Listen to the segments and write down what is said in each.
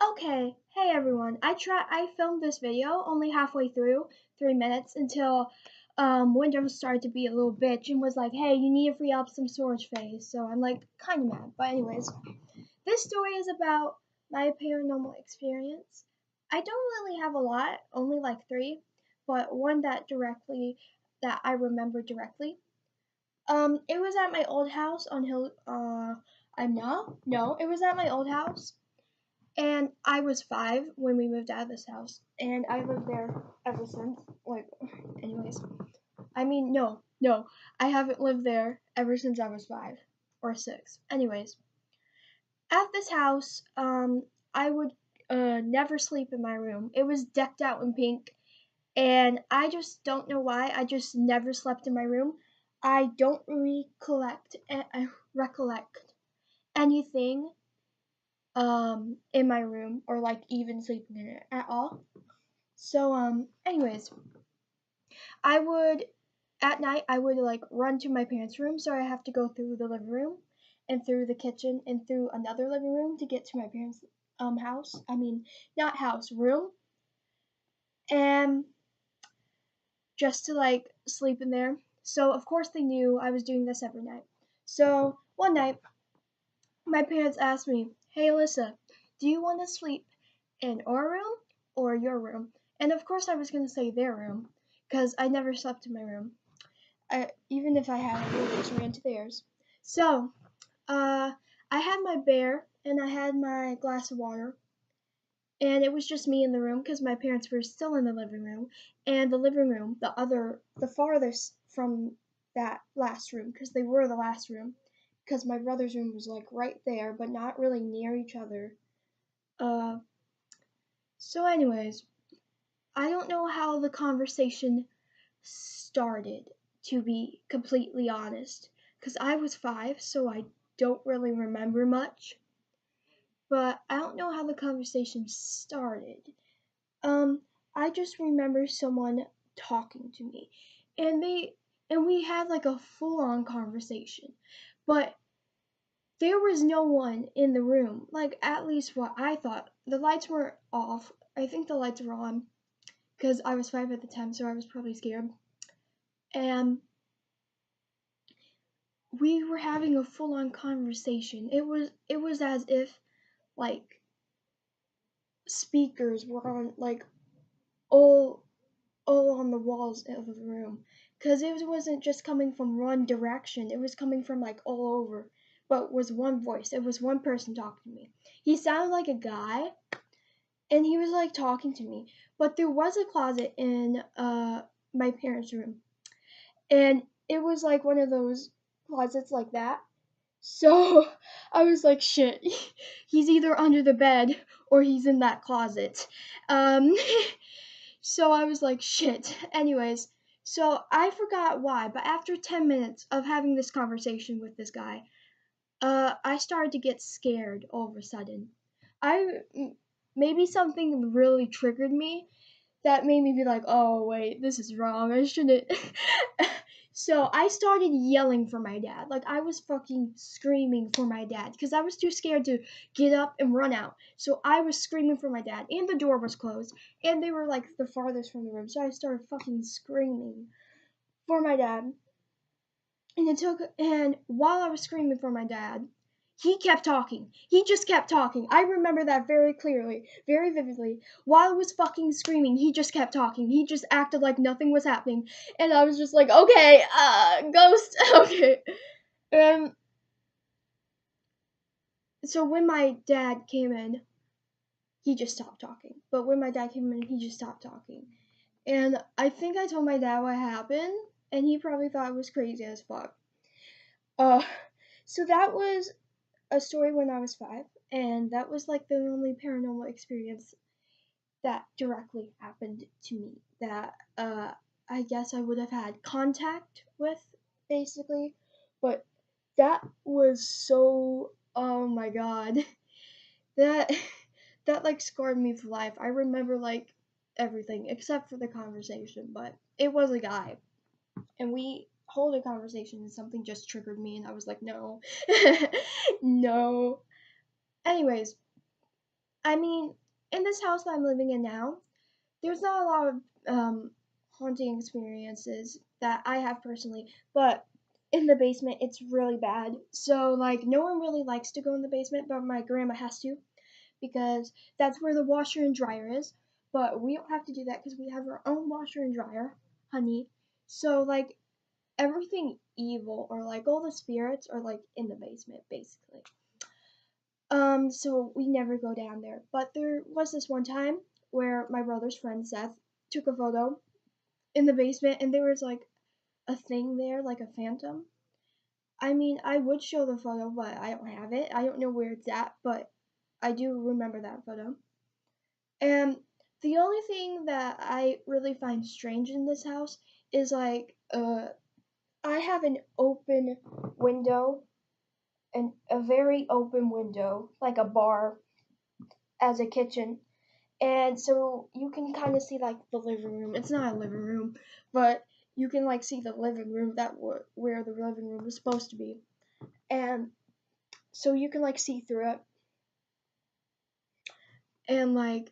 Okay, hey everyone. I filmed this video only halfway through, 3 minutes, until Windows started to be a little bitch and was like, hey, you need to free up some storage space. So I'm like kinda mad. But anyways, this story is about my paranormal experience. I don't really have a lot, only like three, but one that I remember directly. It was at my old house on Hill I'm not no, it was at my old house and I was 5 when we moved out of this house, and I lived there ever since. Like, anyways, I mean, no, I haven't lived there ever since I was 5 or 6. Anyways, at this house, I would never sleep in my room. It was decked out in pink, and I just don't know why. I just never slept in my room. I don't recollect anything in my room or like even sleeping in it at all. So anyways, I would at night I would like run to my parents' room, so I have to go through the living room and through the kitchen and through another living room to get to my parents' house. I mean, not house, room. And just to like sleep in there. So of course they knew I was doing this every night. So one night my parents asked me, "Hey Alyssa, do you want to sleep in our room or your room?" And of course I was going to say their room because I never slept in my room. Even if I had, I would just ran to theirs. So, uh, I had my bear and I had my glass of water, and it was just me in the room because my parents were still in the living room, and the living room, the farthest from that last room, because they were the last room, because my brother's room was like right there, but not really near each other. Uh, so anyways, I don't know how the conversation started, to be completely honest, because I was 5, so I don't really remember much. But I don't know how the conversation started. Um, I just remember someone talking to me, and we had like a full-on conversation, but there was no one in the room. Like at least what I thought. The lights were off. I think the lights were on because I was 5 at the time, so I was probably scared. And we were having a full-on conversation. It was as if like speakers were on like all all on the walls of the room, because it wasn't just coming from one direction. It was coming from like all over, but was one voice. It was one person talking to me. He sounded like a guy, and he was like talking to me. But there was a closet in my parents' room, and it was like one of those closets like that. So I was like, shit, he's either under the bed or he's in that closet. Um, so I was like, shit. Anyways, so I forgot why, but after 10 minutes of having this conversation with this guy, I started to get scared all of a sudden. I maybe something really triggered me that made me be like, oh wait, this is wrong. I shouldn't. So I started yelling for my dad. Like I was fucking screaming for my dad because I was too scared to get up and run out. So I was screaming for my dad, and the door was closed, and they were like the farthest from the room. So I started fucking screaming for my dad. And while I was screaming for my dad, he kept talking. He just kept talking. I remember that very clearly, very vividly. While I was fucking screaming, he just kept talking. He just acted like nothing was happening. And I was just like, okay, ghost, okay. And so when my dad came in, he just stopped talking. But when my dad came in, he just stopped talking. And I think I told my dad what happened, and he probably thought it was crazy as fuck. Uh, so that was a story when I was 5, and that was like the only paranormal experience that directly happened to me that I guess I would have had contact with, basically. But that was so, oh my god, that that like scarred me for life. I remember like everything except for the conversation, but it was a guy, and we hold a conversation and something just triggered me, and I was like, no, no. Anyways, I mean, in this house that I'm living in now, there's not a lot of haunting experiences that I have personally, but in the basement it's really bad. So like no one really likes to go in the basement, but my grandma has to because that's where the washer and dryer is. But we don't have to do that because we have our own washer and dryer, honey. So like everything evil or like all the spirits are like in the basement basically. So we never go down there. But there was this one time where my brother's friend Seth took a photo in the basement and there was like a thing there, like a phantom. I mean, I would show the photo, but I don't have it. I don't know where it's at, but I do remember that photo. And the only thing that I really find strange in this house is like I have an open window and a very open window, like a bar as a kitchen. And so you can kind of see like the living room. It's not a living room, but you can like see the living room where the living room is supposed to be. And so you can like see through it. And like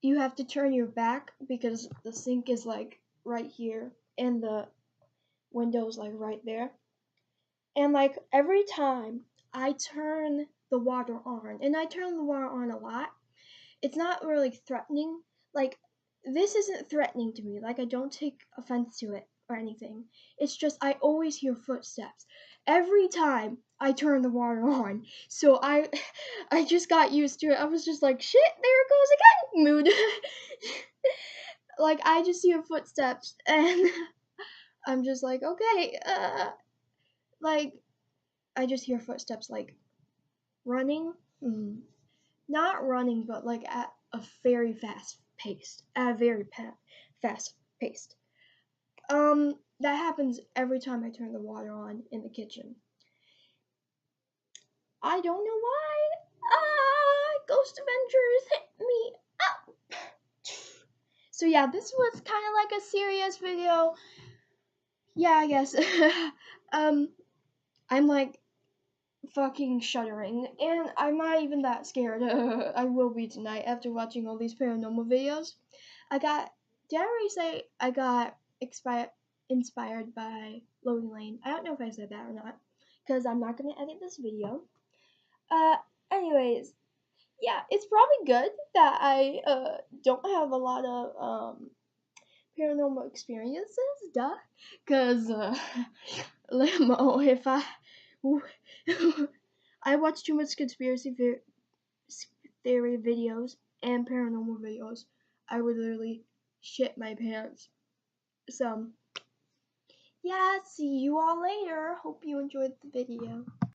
you have to turn your back because the sink is like right here and the window's like right there. And like every time I turn the water on, and I turn the water on a lot, it's not really threatening. Like this isn't threatening to me. Like I don't take offense to it or anything. It's just I always hear footsteps every time I turn the water on. So I just got used to it. I was just like, shit, there it goes again, mood. Like I just hear footsteps and I'm just like, okay, like I just hear footsteps like running. Not running, but like at a very fast pace. At a very fast pace. That happens every time I turn the water on in the kitchen. I don't know why. Ghost Adventures hit me up. So yeah, this was kind of like a serious video. Yeah, I guess. I'm like fucking shuddering, and I'm not even that scared. I will be tonight after watching all these paranormal videos. Did I already say I got inspired by Loading Lane? I don't know if I said that or not, because I'm not going to edit this video. Uh, anyways, yeah, it's probably good that I, don't have a lot of, paranormal experiences, duh, because, Lamo, if I watch too much conspiracy theory videos and paranormal videos, I would literally shit my pants. So, yeah, see you all later. Hope you enjoyed the video.